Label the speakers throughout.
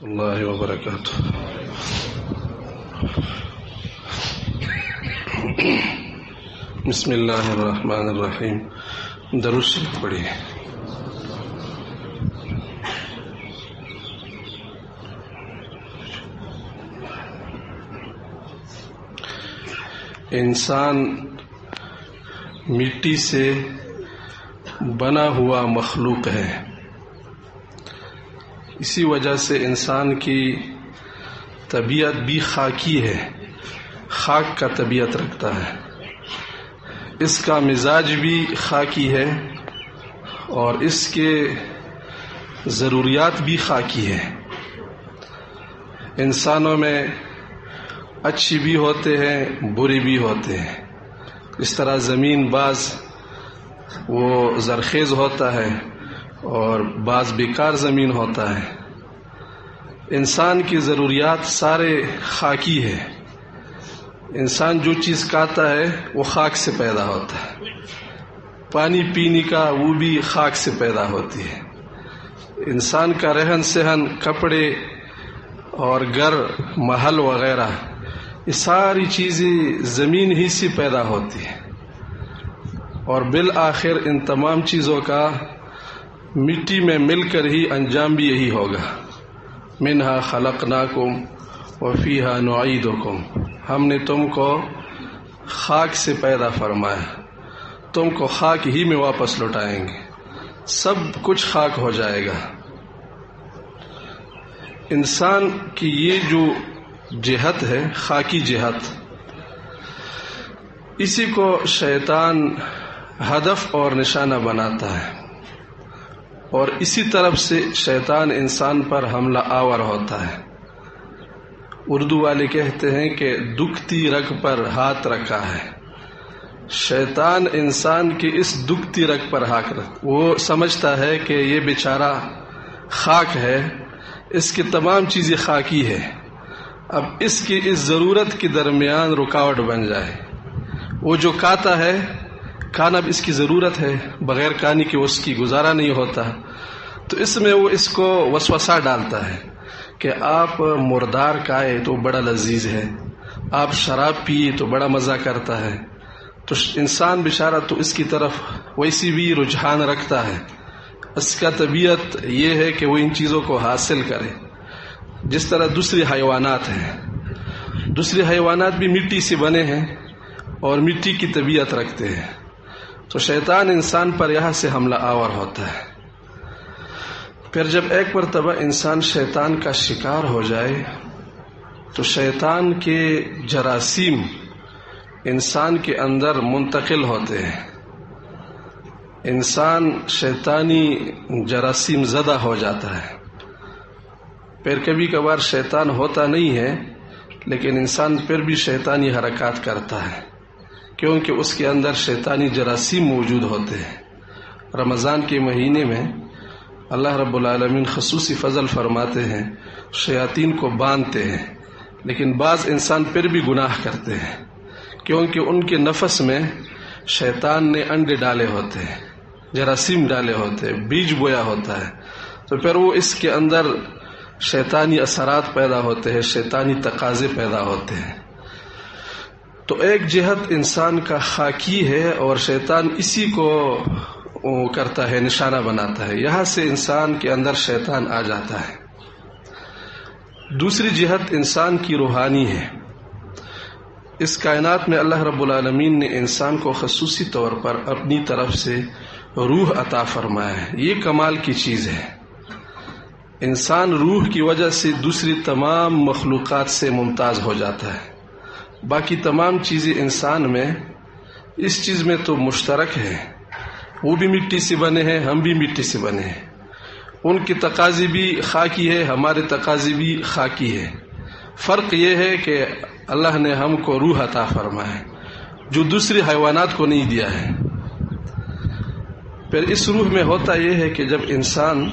Speaker 1: اللہ وبرکاتہ۔ بسم اللہ الرحمن الرحیم۔ درود شریف پڑھیے۔ انسان مٹی سے بنا ہوا مخلوق ہے، اسی وجہ سے انسان کی طبیعت بھی خاکی ہے، خاک کا طبیعت رکھتا ہے، اس کا مزاج بھی خاکی ہے اور اس کے ضروریات بھی خاکی ہے۔ انسانوں میں اچھی بھی ہوتے ہیں، بری بھی ہوتے ہیں۔ اس طرح زمین بعض وہ زرخیز ہوتا ہے اور بعض بیکار زمین ہوتا ہے۔ انسان کی ضروریات سارے خاکی ہے۔ انسان جو چیز کھاتا ہے وہ خاک سے پیدا ہوتا ہے، پانی پینے کا وہ بھی خاک سے پیدا ہوتی ہے۔ انسان کا رہن سہن، کپڑے اور گھر، محل وغیرہ، یہ ساری چیزیں زمین ہی سے پیدا ہوتی ہیں، اور بالآخر ان تمام چیزوں کا مٹی میں مل کر ہی انجام بھی یہی ہوگا۔ منہا خلقناکم وفیہا نعیدکم، ہم نے تم کو خاک سے پیدا فرمایا، تم کو خاک ہی میں واپس لوٹائیں گے، سب کچھ خاک ہو جائے گا۔ انسان کی یہ جو جہت ہے، خاکی جہت، اسی کو شیطان ہدف اور نشانہ بناتا ہے، اور اسی طرف سے شیطان انسان پر حملہ آور ہوتا ہے۔ اردو والے کہتے ہیں کہ دکھتی رگ پر ہاتھ رکھا ہے۔ شیطان انسان کی اس دکھتی رگ پر ہاتھ رکھتا، وہ سمجھتا ہے کہ یہ بیچارہ خاک ہے، اس کی تمام چیزیں خاکی ہے، اب اس کی اس ضرورت کے درمیان رکاوٹ بن جائے۔ وہ جو کھاتا ہے، کھانا بھی اس کی ضرورت ہے، بغیر کھانے کے اس کی گزارا نہیں ہوتا، تو اس میں وہ اس کو وسوسہ ڈالتا ہے کہ آپ مردار کھائے تو بڑا لذیذ ہے، آپ شراب پیے تو بڑا مزہ کرتا ہے۔ تو انسان بیچارہ تو اس کی طرف ویسی بھی رجحان رکھتا ہے، اس کا طبیعت یہ ہے کہ وہ ان چیزوں کو حاصل کرے۔ جس طرح دوسری حیوانات ہیں، دوسری حیوانات بھی مٹی سے بنے ہیں اور مٹی کی طبیعت رکھتے ہیں، تو شیطان انسان پر یہاں سے حملہ آور ہوتا ہے۔ پھر جب ایک مرتبہ انسان شیطان کا شکار ہو جائے تو شیطان کے جراثیم انسان کے اندر منتقل ہوتے ہیں، انسان شیطانی جراثیم زدہ ہو جاتا ہے۔ پھر کبھی کبھار شیطان ہوتا نہیں ہے، لیکن انسان پھر بھی شیطانی حرکات کرتا ہے، کیونکہ اس کے اندر شیطانی جراثیم موجود ہوتے ہیں۔ رمضان کے مہینے میں اللہ رب العالمین خصوصی فضل فرماتے ہیں، شیاطین کو باندھتے ہیں، لیکن بعض انسان پھر بھی گناہ کرتے ہیں، کیونکہ ان کے نفس میں شیطان نے انڈے ڈالے ہوتے ہیں، جراثیم ڈالے ہوتے ہیں، بیج بویا ہوتا ہے، تو پھر وہ اس کے اندر شیطانی اثرات پیدا ہوتے ہیں، شیطانی تقاضے پیدا ہوتے ہیں۔ تو ایک جہت انسان کا خاکی ہے اور شیطان اسی کو کرتا ہے، نشانہ بناتا ہے، یہاں سے انسان کے اندر شیطان آ جاتا ہے۔ دوسری جہت انسان کی روحانی ہے۔ اس کائنات میں اللہ رب العالمین نے انسان کو خصوصی طور پر اپنی طرف سے روح عطا فرمایا ہے، یہ کمال کی چیز ہے۔ انسان روح کی وجہ سے دوسری تمام مخلوقات سے ممتاز ہو جاتا ہے۔ باقی تمام چیزیں انسان میں اس چیز میں تو مشترک ہے، وہ بھی مٹی سے بنے ہیں، ہم بھی مٹی سے بنے ہیں، ان کی تقاضے بھی خاکی ہے، ہمارے تقاضے بھی خاکی ہے۔ فرق یہ ہے کہ اللہ نے ہم کو روح عطا فرمایا ہے، جو دوسری حیوانات کو نہیں دیا ہے۔ پھر اس روح میں ہوتا یہ ہے کہ جب انسان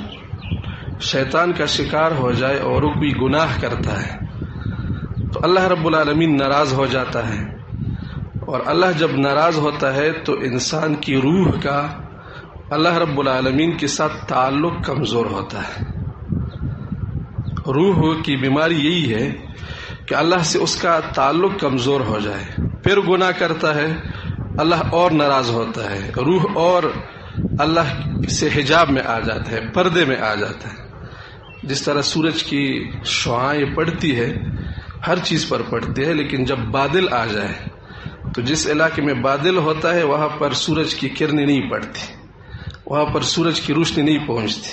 Speaker 1: شیطان کا شکار ہو جائے اور وہ بھی گناہ کرتا ہے تو اللہ رب العالمین ناراض ہو جاتا ہے، اور اللہ جب ناراض ہوتا ہے تو انسان کی روح کا اللہ رب العالمین کے ساتھ تعلق کمزور ہوتا ہے۔ روح کی بیماری یہی ہے کہ اللہ سے اس کا تعلق کمزور ہو جائے، پھر گناہ کرتا ہے، اللہ اور ناراض ہوتا ہے، روح اور اللہ سے حجاب میں آ جاتا ہے، پردے میں آ جاتا ہے۔ جس طرح سورج کی شعاعیں پڑتی ہے، ہر چیز پر پڑتی ہے، لیکن جب بادل آ جائے تو جس علاقے میں بادل ہوتا ہے وہاں پر سورج کی کرنیں نہیں پڑتی، وہاں پر سورج کی روشنی نہیں پہنچتی۔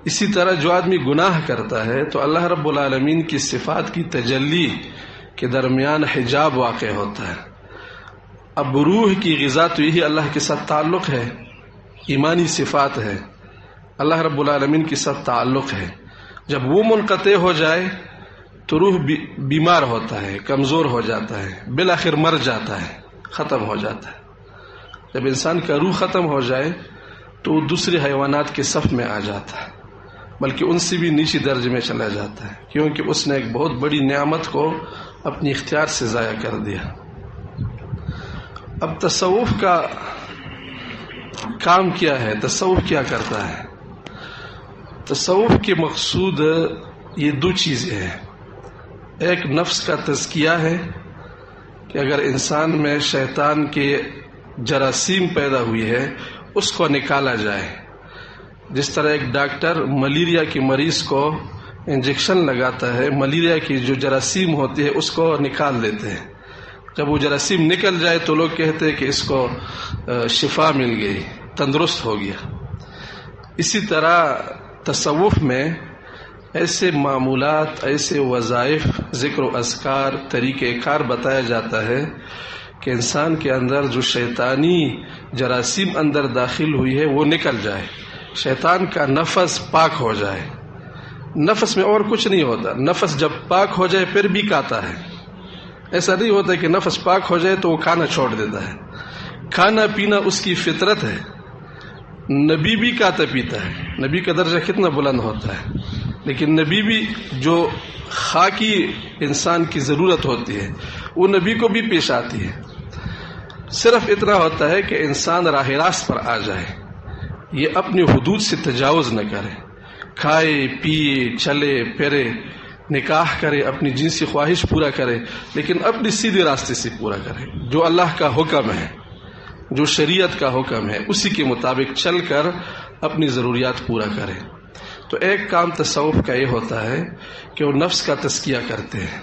Speaker 1: اسی طرح جو آدمی گناہ کرتا ہے تو اللہ رب العالمین کی صفات کی تجلی کے درمیان حجاب واقع ہوتا ہے۔ اب روح کی غذا تو یہی اللہ کے ساتھ تعلق ہے، ایمانی صفات ہے، اللہ رب العالمین کے ساتھ تعلق ہے۔ جب وہ منقطع ہو جائے تو روح بیمار ہوتا ہے، کمزور ہو جاتا ہے، بالآخر مر جاتا ہے، ختم ہو جاتا ہے۔ جب انسان کا روح ختم ہو جائے تو وہ دوسرے حیوانات کے صف میں آ جاتا ہے، بلکہ ان سے بھی نیچے درجے میں چلا جاتا ہے، کیونکہ اس نے ایک بہت بڑی نعمت کو اپنی اختیار سے ضائع کر دیا۔ اب تصوف کا کام کیا ہے؟ تصوف کیا کرتا ہے؟ تصوف کے مقصود یہ دو چیزیں ہیں۔ ایک نفس کا تزکیہ ہے کہ اگر انسان میں شیطان کے جراثیم پیدا ہوئی ہے اس کو نکالا جائے۔ جس طرح ایک ڈاکٹر ملیریا کے مریض کو انجیکشن لگاتا ہے، ملیریا کی جو جراثیم ہوتی ہے اس کو نکال دیتے ہیں، جب وہ جراثیم نکل جائے تو لوگ کہتے ہیں کہ اس کو شفا مل گئی، تندرست ہو گیا۔ اسی طرح تصوف میں ایسے معمولات، ایسے وظائف، ذکر و اذکار، طریقہ کار بتایا جاتا ہے کہ انسان کے اندر جو شیطانی جراثیم اندر داخل ہوئی ہے وہ نکل جائے، شیطان کا نفس پاک ہو جائے۔ نفس میں اور کچھ نہیں ہوتا، نفس جب پاک ہو جائے پھر بھی کھاتا ہے۔ ایسا نہیں ہوتا کہ نفس پاک ہو جائے تو وہ کھانا چھوڑ دیتا ہے، کھانا پینا اس کی فطرت ہے۔ نبی بھی کھاتا پیتا ہے، نبی کا درجہ کتنا بلند ہوتا ہے، لیکن نبی بھی جو خاکی انسان کی ضرورت ہوتی ہے وہ نبی کو بھی پیش آتی ہے۔ صرف اتنا ہوتا ہے کہ انسان راہ راست پر آ جائے، یہ اپنی حدود سے تجاوز نہ کرے، کھائے پیے چلے پھرے، نکاح کرے، اپنی جنسی خواہش پورا کرے، لیکن اپنی سیدھے راستے سے پورا کرے۔ جو اللہ کا حکم ہے، جو شریعت کا حکم ہے، اسی کے مطابق چل کر اپنی ضروریات پورا کرے۔ تو ایک کام تصوف کا یہ ہوتا ہے کہ وہ نفس کا تزکیہ کرتے ہیں،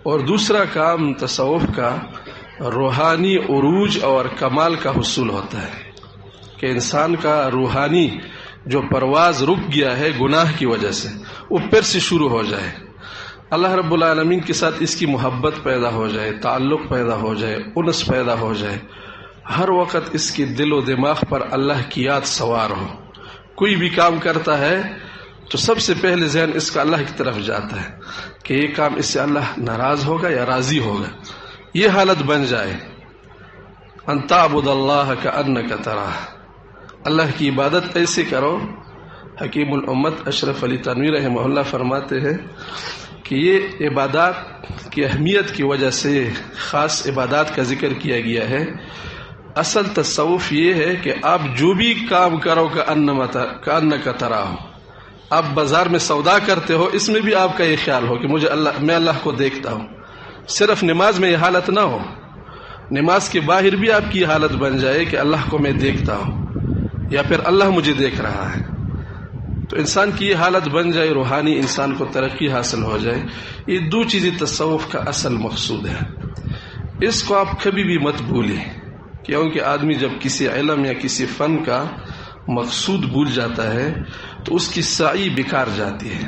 Speaker 1: اور دوسرا کام تصوف کا روحانی عروج اور کمال کا حصول ہوتا ہے کہ انسان کا روحانی جو پرواز رک گیا ہے گناہ کی وجہ سے وہ پھر سے شروع ہو جائے، اللہ رب العالمین کے ساتھ اس کی محبت پیدا ہو جائے، تعلق پیدا ہو جائے، انس پیدا ہو جائے، ہر وقت اس کی دل و دماغ پر اللہ کی یاد سوار ہو۔ کوئی بھی کام کرتا ہے تو سب سے پہلے ذہن اس کا اللہ کی طرف جاتا ہے کہ یہ کام اس سے اللہ ناراض ہوگا یا راضی ہوگا۔ یہ حالت بن جائے، ان تعبد اللہ کأنک تراہ، اللہ کی عبادت ایسے کرو۔ حکیم الامت اشرف علی تنوی رحمہ اللہ فرماتے ہیں کہ یہ عبادات کی اہمیت کی وجہ سے خاص عبادات کا ذکر کیا گیا ہے۔ اصل تصوف یہ ہے کہ آپ جو بھی کام کرو کأنک تراہ، آپ بازار میں سودا کرتے ہو، اس میں بھی آپ کا یہ خیال ہو کہ میں اللہ کو دیکھتا ہوں۔ صرف نماز میں یہ حالت نہ ہو، نماز کے باہر بھی آپ کی حالت بن جائے کہ اللہ کو میں دیکھتا ہوں یا پھر اللہ مجھے دیکھ رہا ہے۔ تو انسان کی یہ حالت بن جائے، روحانی انسان کو ترقی حاصل ہو جائے۔ یہ دو چیزیں تصوف کا اصل مقصود ہے، اس کو آپ کبھی بھی مت بھولیں، کیونکہ آدمی جب کسی علم یا کسی فن کا مقصود بھول جاتا ہے تو اس کی سعی بیکار جاتی ہے۔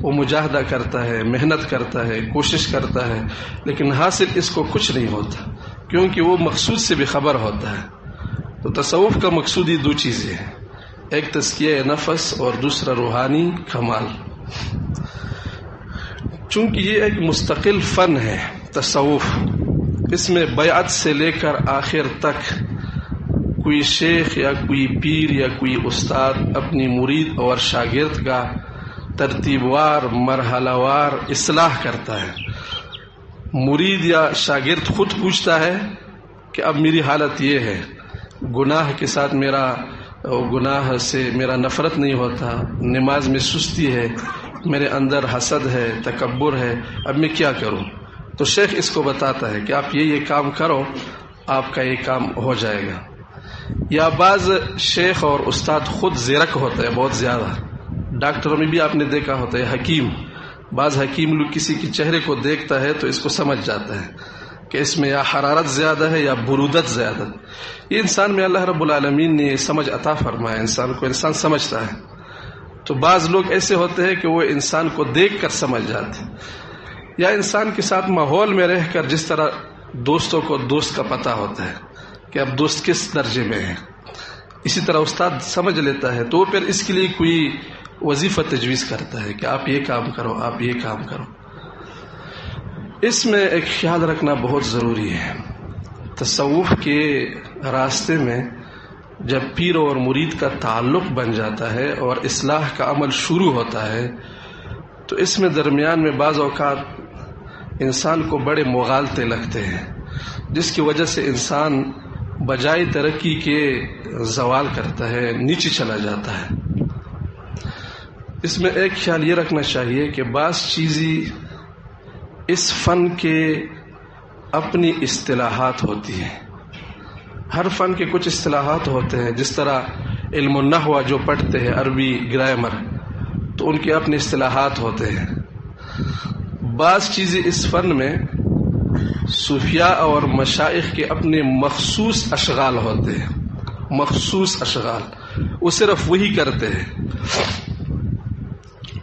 Speaker 1: وہ مجاہدہ کرتا ہے، محنت کرتا ہے، کوشش کرتا ہے، لیکن حاصل اس کو کچھ نہیں ہوتا، کیونکہ وہ مقصود سے بے خبر ہوتا ہے۔ تو تصوف کا مقصود یہ دو چیزیں ہیں، ایک تزکیہ نفس اور دوسرا روحانی کمال۔ چونکہ یہ ایک مستقل فن ہے تصوف، اس میں بیعت سے لے کر آخر تک کوئی شیخ یا کوئی پیر یا کوئی استاد اپنی مرید اور شاگرد کا ترتیب وار مرحلہ وار اصلاح کرتا ہے۔ مرید یا شاگرد خود پوچھتا ہے کہ اب میری حالت یہ ہے، گناہ کے ساتھ گناہ سے میرا نفرت نہیں ہوتا، نماز میں سستی ہے، میرے اندر حسد ہے، تکبر ہے، اب میں کیا کروں؟ تو شیخ اس کو بتاتا ہے کہ آپ یہ کام کرو، آپ کا یہ کام ہو جائے گا۔ یا بعض شیخ اور استاد خود زیرک ہوتا ہے بہت زیادہ، ڈاکٹروں میں بھی آپ نے دیکھا ہوتا ہے، حکیم، بعض حکیم لوگ کسی کے چہرے کو دیکھتا ہے تو اس کو سمجھ جاتا ہے کہ اس میں یا حرارت زیادہ ہے یا برودت زیادہ۔ یہ انسان میں اللہ رب العالمین نے سمجھ عطا فرمایا، انسان سمجھتا ہے۔ تو بعض لوگ ایسے ہوتے ہیں کہ وہ انسان کو دیکھ کر سمجھ جاتے ہیں، یا انسان کے ساتھ ماحول میں رہ کر جس طرح دوستوں کو دوست کا پتہ ہوتا ہے کہ اب دوست کس درجے میں ہے، اسی طرح استاد سمجھ لیتا ہے، تو پھر اس کے لیے کوئی وظیفہ تجویز کرتا ہے کہ آپ یہ کام کرو، آپ یہ کام کرو۔ اس میں ایک خیال رکھنا بہت ضروری ہے۔ تصوف کے راستے میں جب پیر اور مرید کا تعلق بن جاتا ہے اور اصلاح کا عمل شروع ہوتا ہے تو اس میں درمیان میں بعض اوقات انسان کو بڑے مغالطے لگتے ہیں، جس کی وجہ سے انسان بجائے ترقی کے زوال کرتا ہے، نیچے چلا جاتا ہے۔ اس میں ایک خیال یہ رکھنا چاہیے کہ بعض چیزیں اس فن کے اپنی اصطلاحات ہوتی ہیں، ہر فن کے کچھ اصطلاحات ہوتے ہیں، جس طرح علم النحو جو پڑھتے ہیں عربی گرامر تو ان کے اپنے اصطلاحات ہوتے ہیں۔ بعض چیزیں اس فن میں صوفیاء اور مشائخ کے اپنے مخصوص اشغال ہوتے ہیں، مخصوص اشغال، وہ صرف وہی کرتے ہیں،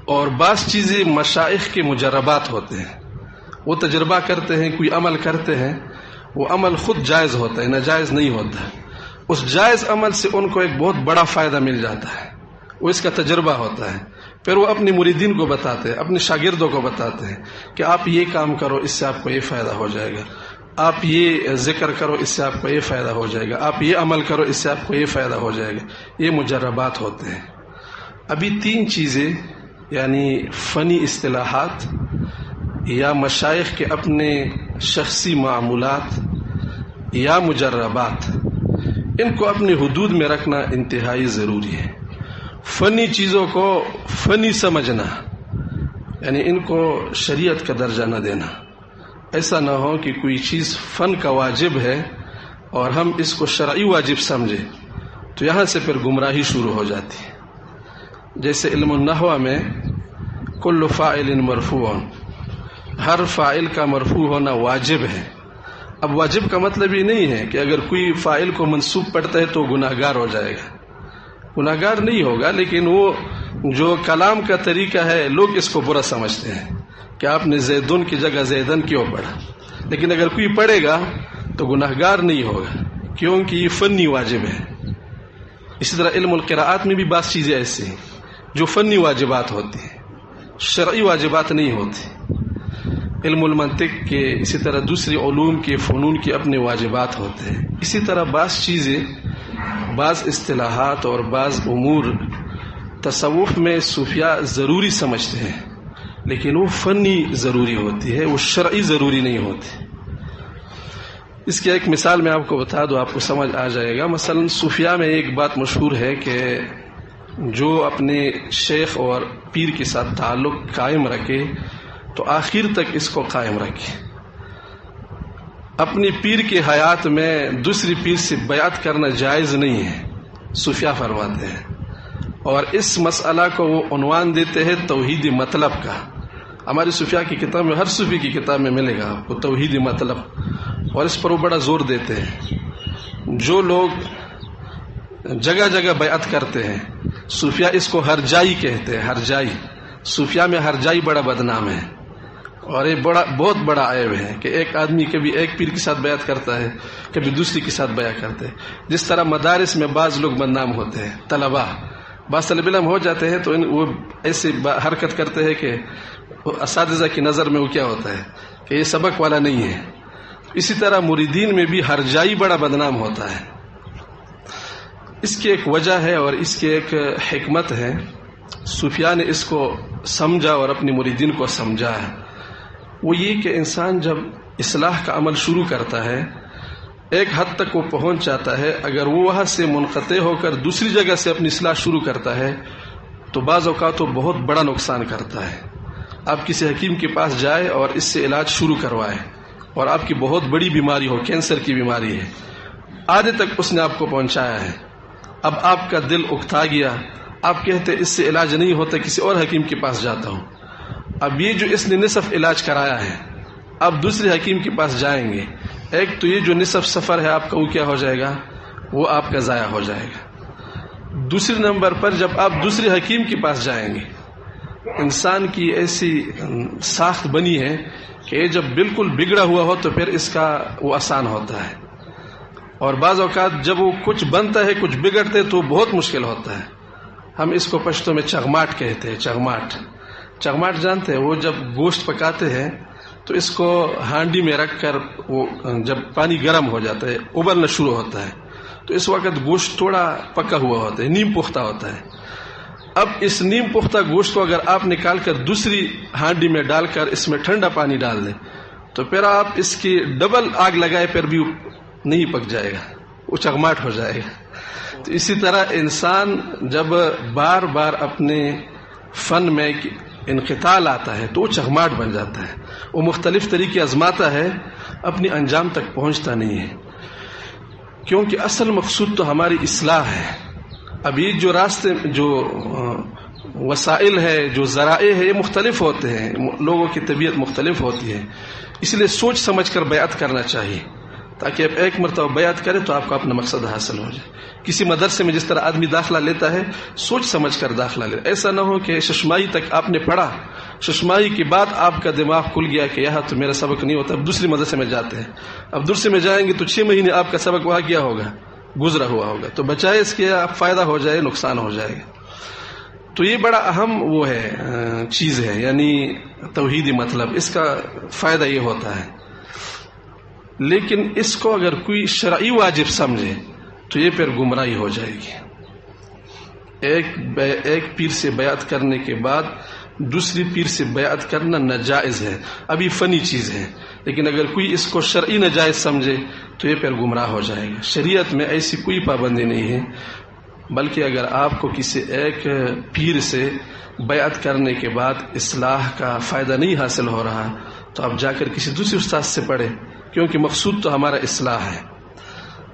Speaker 1: اور بعض چیزیں مشائخ کے مجربات ہوتے ہیں، وہ تجربہ کرتے ہیں، کوئی عمل کرتے ہیں، وہ عمل خود جائز ہوتا ہے، ناجائز نہیں ہوتا، اس جائز عمل سے ان کو ایک بہت بڑا فائدہ مل جاتا ہے، وہ اس کا تجربہ ہوتا ہے، پھر وہ اپنے مریدین کو بتاتے ہیں، اپنے شاگردوں کو بتاتے ہیں کہ آپ یہ کام کرو، اس سے آپ کو یہ فائدہ ہو جائے گا، آپ یہ ذکر کرو، اس سے آپ کو یہ فائدہ ہو جائے گا، آپ یہ عمل کرو، اس سے آپ کو یہ فائدہ ہو جائے گا۔ یہ مجربات ہوتے ہیں۔ ابھی تین چیزیں یعنی فنی اصطلاحات یا مشائخ کے اپنے شخصی معمولات یا مجربات، ان کو اپنی حدود میں رکھنا انتہائی ضروری ہے۔ فنی چیزوں کو فنی سمجھنا یعنی ان کو شریعت کا درجہ نہ دینا، ایسا نہ ہو کہ کوئی چیز فن کا واجب ہے اور ہم اس کو شرعی واجب سمجھیں تو یہاں سے پھر گمراہی شروع ہو جاتی ہے۔ جیسے علم النحو میں کل فاعل مرفوع، ہر فاعل کا مرفوع ہونا واجب ہے۔ اب واجب کا مطلب یہ نہیں ہے کہ اگر کوئی فاعل کو منصوب پڑھتا ہے تو گناہگار ہو جائے گا، گناہگار نہیں ہوگا، لیکن وہ جو کلام کا طریقہ ہے لوگ اس کو برا سمجھتے ہیں کہ آپ نے زیدن کی جگہ زیدن کیوں پڑھا، لیکن اگر کوئی پڑھے گا تو گناہگار نہیں ہوگا کیونکہ یہ فنی واجب ہے۔ اسی طرح علم القراءات میں بھی بعض چیزیں ایسی ہیں جو فنی واجبات ہوتی ہیں، شرعی واجبات نہیں ہوتی۔ علم المنطق کے اسی طرح دوسری علوم کے فنون کے اپنے واجبات ہوتے ہیں۔ اسی طرح بعض چیزیں، بعض اصطلاحات اور بعض امور تصوف میں صوفیاء ضروری سمجھتے ہیں، لیکن وہ فنی ضروری ہوتی ہے، وہ شرعی ضروری نہیں ہوتی۔ اس کی ایک مثال میں آپ کو بتا دوں، آپ کو سمجھ آ جائے گا۔ مثلا صوفیاء میں ایک بات مشہور ہے کہ جو اپنے شیخ اور پیر کے ساتھ تعلق قائم رکھے تو آخر تک اس کو قائم رکھے۔ اپنی پیر کے حیات میں دوسری پیر سے بیعت کرنا جائز نہیں ہے، صوفیاء فرماتے ہیں، اور اس مسئلہ کو وہ عنوان دیتے ہیں توحید مطلب کا۔ ہماری صوفیاء کی کتاب میں، ہر صوفی کی کتاب میں ملے گا آپ کو توحید مطلب، اور اس پر وہ بڑا زور دیتے ہیں۔ جو لوگ جگہ جگہ بیعت کرتے ہیں، صوفیاء اس کو ہرجائی کہتے ہیں، ہرجائی۔ صوفیاء میں ہرجائی بڑا بدنام ہے، اور یہ بہت بڑا عیب ہے کہ ایک آدمی کبھی ایک پیر کے ساتھ بیعت کرتا ہے، کبھی دوسری کے ساتھ بیعت کرتے ہیں۔ جس طرح مدارس میں بعض لوگ بدنام ہوتے ہیں، طلباء، بعض طالب علم ہو جاتے ہیں تو وہ ایسی حرکت کرتے ہیں کہ اساتذہ کی نظر میں وہ کیا ہوتا ہے کہ یہ سبق والا نہیں ہے۔ اسی طرح مریدین میں بھی ہرجائی بڑا بدنام ہوتا ہے۔ اس کی ایک وجہ ہے اور اس کی ایک حکمت ہے، صوفیاء نے اس کو سمجھا اور اپنی مریدین کو سمجھا ہے۔ وہ یہ کہ انسان جب اصلاح کا عمل شروع کرتا ہے، ایک حد تک وہ پہنچ جاتا ہے، اگر وہ وہاں سے منقطع ہو کر دوسری جگہ سے اپنی اصلاح شروع کرتا ہے تو بعض اوقات وہ بہت بڑا نقصان کرتا ہے. آپ کسی حکیم کے پاس جائے اور اس سے علاج شروع کروائے اور آپ کی بہت بڑی بیماری ہو، کینسر کی بیماری ہے، آدھے تک اس نے آپ کو پہنچایا ہے، اب آپ کا دل اکتا گیا، آپ کہتے اس سے علاج نہیں ہوتا، کسی اور حکیم کے پاس جاتا ہوں. اب یہ جو اس نے نصف علاج کرایا ہے، اب دوسرے حکیم کے پاس جائیں گے، ایک تو یہ جو نصف سفر ہے آپ کا وہ کیا ہو جائے گا، وہ آپ کا ضائع ہو جائے گا. دوسرے نمبر پر جب آپ دوسرے حکیم کے پاس جائیں گے، انسان کی ایسی ساخت بنی ہے کہ یہ جب بالکل بگڑا ہوا ہو تو پھر اس کا وہ آسان ہوتا ہے، اور بعض اوقات جب وہ کچھ بنتا ہے کچھ بگڑتے تو بہت مشکل ہوتا ہے. ہم اس کو پشتو میں چغماٹ کہتے ہیں. چغماٹ جانتے ہیں؟ وہ جب گوشت پکاتے ہیں تو اس کو ہانڈی میں رکھ کر وہ جب پانی گرم ہو جاتا ہے ابلنا شروع ہوتا ہے تو اس وقت گوشت تھوڑا پکا ہوا ہوتا ہے، نیم پختہ ہوتا ہے. اب اس نیم پختہ گوشت کو اگر آپ نکال کر دوسری ہانڈی میں ڈال کر اس میں ٹھنڈا پانی ڈال دیں تو پھر آپ اس کی ڈبل آگ لگائے پھر بھی نہیں پک جائے گا، وہ چغماٹ ہو جائے گا. تو اسی طرح انسان جب بار بار اپنے فن میں انقطاع آتا ہے تو وہ چغماٹ بن جاتا ہے، وہ مختلف طریقے آزماتا ہے، اپنی انجام تک پہنچتا نہیں ہے، کیونکہ اصل مقصود تو ہماری اصلاح ہے. اب یہ جو راستے جو وسائل ہے، جو ذرائع ہے، یہ مختلف ہوتے ہیں، لوگوں کی طبیعت مختلف ہوتی ہے، اس لیے سوچ سمجھ کر بیعت کرنا چاہیے تاکہ آپ ایک مرتبہ بیعت کریں تو آپ کو اپنا مقصد حاصل ہو جائے. کسی مدرسے میں جس طرح آدمی داخلہ لیتا ہے سوچ سمجھ کر داخلہ لے، ایسا نہ ہو کہ ششمائی تک آپ نے پڑھا، ششمائی کے بعد آپ کا دماغ کھل گیا کہ یہاں تو میرا سبق نہیں ہوتا، اب دوسری مدرسے میں جاتے ہیں، اب دوسرے میں جائیں گے تو 6 مہینے آپ کا سبق وہاں کیا ہوگا، گزرا ہوا ہوگا. تو بچائے اس کے آپ فائدہ ہو جائے نقصان ہو جائے گا. تو یہ بڑا اہم وہ ہے چیز ہے، یعنی توحیدی مطلب، اس کا فائدہ یہ ہوتا ہے. لیکن اس کو اگر کوئی شرعی واجب سمجھے تو یہ پھر گمراہی ہو جائے گی. ایک پیر سے بیعت کرنے کے بعد دوسری پیر سے بیعت کرنا ناجائز ہے. ابھی فنی چیز ہے، لیکن اگر کوئی اس کو شرعی ناجائز سمجھے تو یہ پھر گمراہ ہو جائے گا. شریعت میں ایسی کوئی پابندی نہیں ہے، بلکہ اگر آپ کو کسی ایک پیر سے بیعت کرنے کے بعد اصلاح کا فائدہ نہیں حاصل ہو رہا تو آپ جا کر کسی دوسرے استاد سے پڑھیں، کیونکہ مقصود تو ہمارا اصلاح ہے.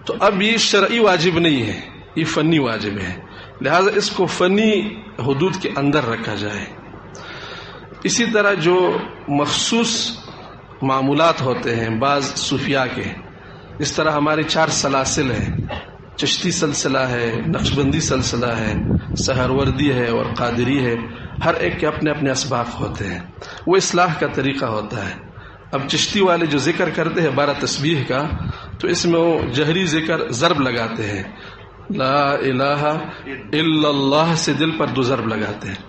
Speaker 1: تو اب یہ شرعی واجب نہیں ہے، یہ فنی واجب ہے، لہذا اس کو فنی حدود کے اندر رکھا جائے. اسی طرح جو مخصوص معمولات ہوتے ہیں بعض صوفیاء کے، اس طرح ہمارے 4 سلاسل ہیں، چشتی سلسلہ ہے، نقشبندی سلسلہ ہے، سہروردی ہے اور قادری ہے، ہر ایک کے اپنے اپنے اسباق ہوتے ہیں، وہ اصلاح کا طریقہ ہوتا ہے. اب چشتی والے جو ذکر کرتے ہیں 12 تسبیح کا، تو اس میں وہ جہری ذکر ضرب لگاتے ہیں، لا الہ الا اللہ سے دل پر 2 ضرب لگاتے ہیں.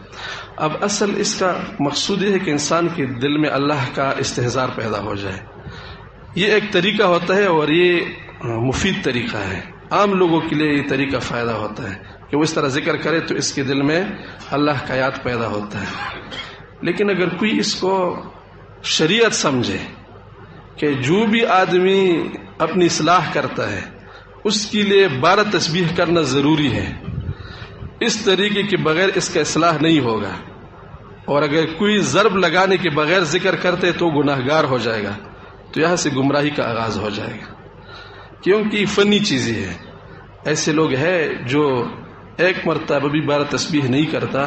Speaker 1: اب اصل اس کا مقصود یہ ہے کہ انسان کے دل میں اللہ کا استحضار پیدا ہو جائے. یہ ایک طریقہ ہوتا ہے اور یہ مفید طریقہ ہے. عام لوگوں کے لیے یہ طریقہ فائدہ ہوتا ہے کہ وہ اس طرح ذکر کرے تو اس کے دل میں اللہ کا یاد پیدا ہوتا ہے. لیکن اگر کوئی اس کو شریعت سمجھے کہ جو بھی آدمی اپنی اصلاح کرتا ہے اس کے لیے 12 تسبیح کرنا ضروری ہے، اس طریقے کے بغیر اس کا اصلاح نہیں ہوگا، اور اگر کوئی ضرب لگانے کے بغیر ذکر کرتے تو گناہگار ہو جائے گا، تو یہاں سے گمراہی کا آغاز ہو جائے گا، کیونکہ فنی چیزیں ہیں. ایسے لوگ ہیں جو ایک مرتبہ بھی 12 تسبیح نہیں کرتا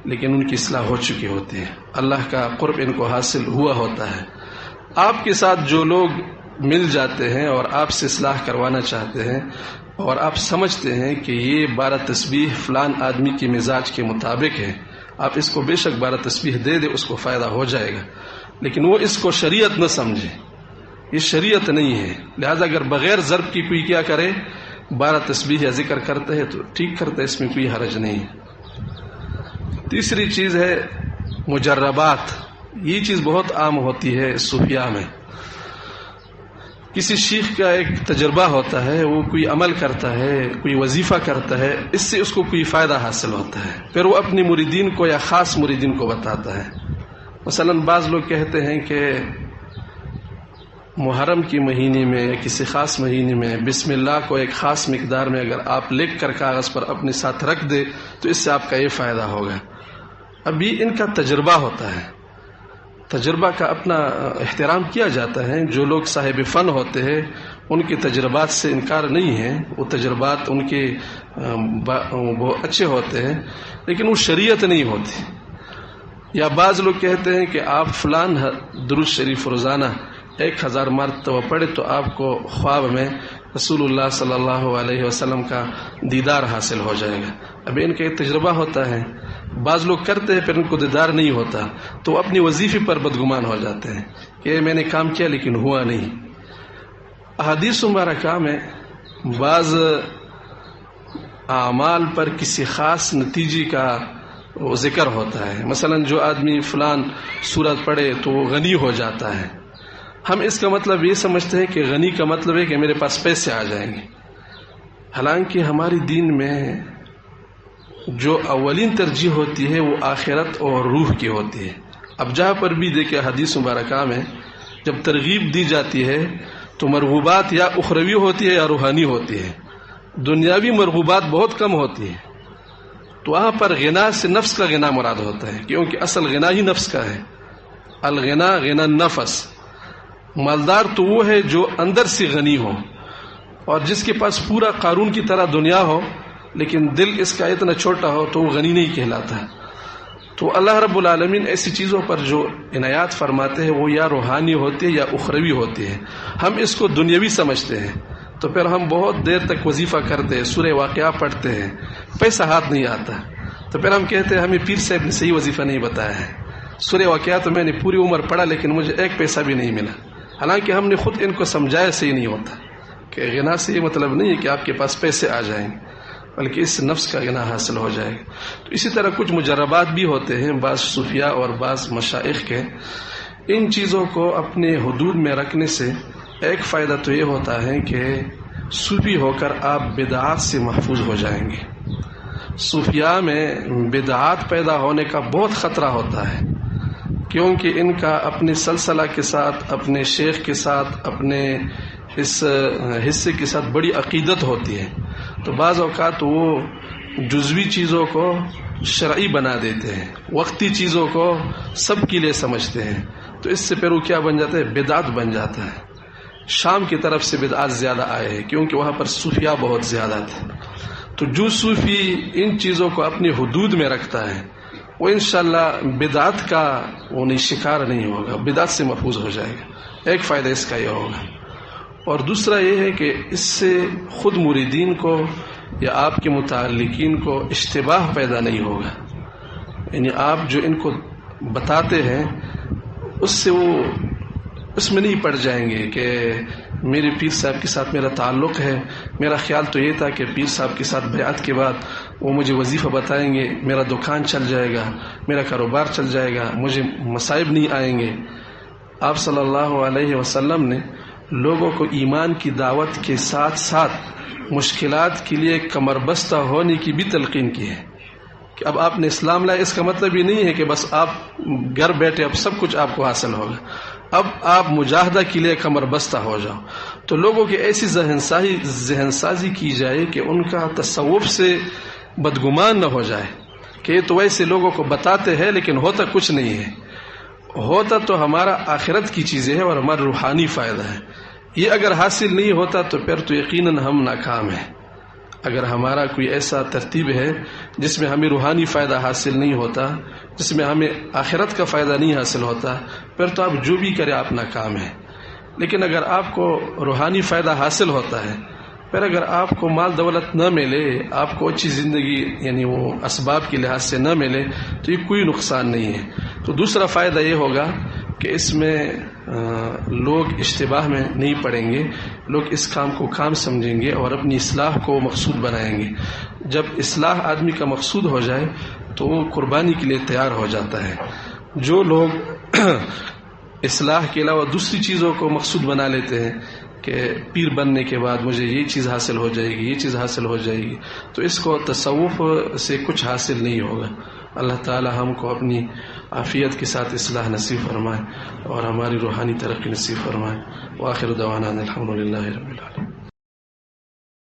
Speaker 1: لیکن ان کی اصلاح ہو چکی ہوتی ہے، اللہ کا قرب ان کو حاصل ہوا ہوتا ہے. آپ کے ساتھ جو لوگ مل جاتے ہیں اور آپ سے اصلاح کروانا چاہتے ہیں اور آپ سمجھتے ہیں کہ یہ 12 تسبیح فلان آدمی کے مزاج کے مطابق ہے، آپ اس کو بے شک 12 تسبیح دے دے، اس کو فائدہ ہو جائے گا، لیکن وہ اس کو شریعت نہ سمجھے، یہ شریعت نہیں ہے. لہذا اگر بغیر ضرب کی کوئی کیا کرے 12 تسبیح یا ذکر کرتے ہیں تو ٹھیک کرتے، اس میں کوئی حرج نہیں ہے. تیسری چیز ہے مجربات. یہ چیز بہت عام ہوتی ہے صوفیاء میں. کسی شیخ کا ایک تجربہ ہوتا ہے، وہ کوئی عمل کرتا ہے، کوئی وظیفہ کرتا ہے، اس سے اس کو کوئی فائدہ حاصل ہوتا ہے، پھر وہ اپنی مریدین کو یا خاص مریدین کو بتاتا ہے. مثلا بعض لوگ کہتے ہیں کہ محرم کے مہینے میں یا کسی خاص مہینے میں بسم اللہ کو ایک خاص مقدار میں اگر آپ لکھ کر کاغذ پر اپنے ساتھ رکھ دے تو اس سے آپ کا یہ فائدہ ہوگا۔ ابھی ان کا تجربہ ہوتا ہے، تجربہ کا اپنا احترام کیا جاتا ہے۔ جو لوگ صاحب فن ہوتے ہیں ان کے تجربات سے انکار نہیں ہے، وہ تجربات ان کے بہت اچھے ہوتے ہیں، لیکن وہ شریعت نہیں ہوتی۔ یا بعض لوگ کہتے ہیں کہ آپ فلان درود شریف روزانہ 1000 مرتبہ پڑھے تو آپ کو خواب میں رسول اللہ صلی اللہ علیہ وسلم کا دیدار حاصل ہو جائے گا۔ ابھی ان کا ایک تجربہ ہوتا ہے، بعض لوگ کرتے ہیں پھر ان کو دیدار نہیں ہوتا تو وہ اپنی وظیفے پر بدگمان ہو جاتے ہیں کہ میں نے کام کیا لیکن ہوا نہیں۔ احادیث مبارکہ میں بعض اعمال پر کسی خاص نتیجے کا ذکر ہوتا ہے، مثلا جو آدمی فلان سورت پڑھے تو وہ غنی ہو جاتا ہے۔ ہم اس کا مطلب یہ سمجھتے ہیں کہ غنی کا مطلب ہے کہ میرے پاس پیسے آ جائیں گے، حالانکہ ہماری دین میں جو اولین ترجیح ہوتی ہے وہ آخرت اور روح کی ہوتی ہے۔ اب جہاں پر بھی دیکھیں حدیث مبارکہ میں جب ترغیب دی جاتی ہے تو مرغوبات یا اخروی ہوتی ہے یا روحانی ہوتی ہے، دنیاوی مرغوبات بہت کم ہوتی ہے۔ تو وہاں پر غنا سے نفس کا غنا مراد ہوتا ہے، کیونکہ اصل غنا ہی نفس کا ہے۔ الغنا غنا النفس، مالدار تو وہ ہے جو اندر سے غنی ہو، اور جس کے پاس پورا قارون کی طرح دنیا ہو لیکن دل اس کا اتنا چھوٹا ہو تو وہ غنی نہیں کہلاتا۔ تو اللہ رب العالمین ایسی چیزوں پر جو عنایات فرماتے ہیں وہ یا روحانی ہوتی ہے یا اخروی ہوتی ہے۔ ہم اس کو دنیاوی سمجھتے ہیں تو پھر ہم بہت دیر تک وظیفہ کرتے ہیں، سورہ واقعہ پڑھتے ہیں، پیسہ ہاتھ نہیں آتا تو پھر ہم کہتے ہیں ہمیں پیر صاحب نے صحیح وظیفہ نہیں بتایا ہے، سورہ واقعہ تو میں نے پوری عمر پڑھا لیکن مجھے ایک پیسہ بھی نہیں ملا، حالانکہ ہم نے خود ان کو سمجھایا صحیح نہیں ہوتا کہ غنا سے یہ مطلب نہیں ہے کہ آپ کے پاس پیسے آ جائیں گے، بلکہ اس نفس کا غنا حاصل ہو جائے گا۔ تو اسی طرح کچھ مجربات بھی ہوتے ہیں بعض صوفیاء اور بعض مشائخ کے، ان چیزوں کو اپنے حدود میں رکھنے سے ایک فائدہ تو یہ ہوتا ہے کہ صوفی ہو کر آپ بدعات سے محفوظ ہو جائیں گے۔ صوفیاء میں بدعات پیدا ہونے کا بہت خطرہ ہوتا ہے، کیونکہ ان کا اپنے سلسلہ کے ساتھ، اپنے شیخ کے ساتھ، اپنے اس حصے کے ساتھ بڑی عقیدت ہوتی ہے، تو بعض اوقات وہ جزوی چیزوں کو شرعی بنا دیتے ہیں، وقتی چیزوں کو سب کے لیے سمجھتے ہیں، تو اس سے پھر وہ کیا بن جاتا ہے؟ بدعت بن جاتا ہے۔ شام کی طرف سے بدعات زیادہ آئے ہیں کیونکہ وہاں پر صوفیاء بہت زیادہ تھے، تو جو صوفی ان چیزوں کو اپنی حدود میں رکھتا ہے وہ انشاءاللہ بدعت کا شکار نہیں ہوگا، بدعت سے محفوظ ہو جائے گا۔ ایک فائدہ اس کا یہ ہوگا، اور دوسرا یہ ہے کہ اس سے خود مریدین کو یا آپ کے متعلقین کو اشتباہ پیدا نہیں ہوگا، یعنی آپ جو ان کو بتاتے ہیں اس سے وہ اس میں نہیں پڑ جائیں گے کہ میرے پیر صاحب کے ساتھ میرا تعلق ہے، میرا خیال تو یہ تھا کہ پیر صاحب کے ساتھ بیعت کے بعد وہ مجھے وظیفہ بتائیں گے، میرا دکان چل جائے گا، میرا کاروبار چل جائے گا، مجھے مصائب نہیں آئیں گے۔ آپ صلی اللہ علیہ وسلم نے لوگوں کو ایمان کی دعوت کے ساتھ ساتھ مشکلات کے لیے کمر بستہ ہونے کی بھی تلقین کی ہے کہ اب آپ نے اسلام لایا، اس کا مطلب یہ نہیں ہے کہ بس آپ گھر بیٹھے اب سب کچھ آپ کو حاصل ہوگا، اب آپ مجاہدہ کے لیے کمر بستہ ہو جاؤ۔ تو لوگوں کی ایسی ذہن سازی کی جائے کہ ان کا تصوف سے بدگمان نہ ہو جائے کہ یہ تو ویسے لوگوں کو بتاتے ہیں لیکن ہوتا کچھ نہیں ہے، ہوتا تو ہمارا آخرت کی چیزیں ہے اور ہمارا روحانی فائدہ ہے۔ یہ اگر حاصل نہیں ہوتا تو پھر تو یقیناً ہم ناکام ہیں۔ اگر ہمارا کوئی ایسا ترتیب ہے جس میں ہمیں روحانی فائدہ حاصل نہیں ہوتا، جس میں ہمیں آخرت کا فائدہ نہیں حاصل ہوتا، پھر تو آپ جو بھی کریں آپ ناکام ہیں۔ لیکن اگر آپ کو روحانی فائدہ حاصل ہوتا ہے، پھر اگر آپ کو مال دولت نہ ملے، آپ کو اچھی زندگی یعنی وہ اسباب کے لحاظ سے نہ ملے تو یہ کوئی نقصان نہیں ہے۔ تو دوسرا فائدہ یہ ہوگا کہ اس میں لوگ اشتباہ میں نہیں پڑیں گے، لوگ اس کام کو کام سمجھیں گے اور اپنی اصلاح کو مقصود بنائیں گے۔ جب اصلاح آدمی کا مقصود ہو جائے تو وہ قربانی کے لیے تیار ہو جاتا ہے۔ جو لوگ اصلاح کے علاوہ دوسری چیزوں کو مقصود بنا لیتے ہیں کہ پیر بننے کے بعد مجھے یہ چیز حاصل ہو جائے گی، یہ چیز حاصل ہو جائے گی، تو اس کو تصوف سے کچھ حاصل نہیں ہوگا۔ اللہ تعالی ہم کو اپنی عافیت کے ساتھ اصلاح نصیب فرمائے اور ہماری روحانی ترقی نصیب فرمائے. وآخر دعوانا الحمد للہ رب العالمین.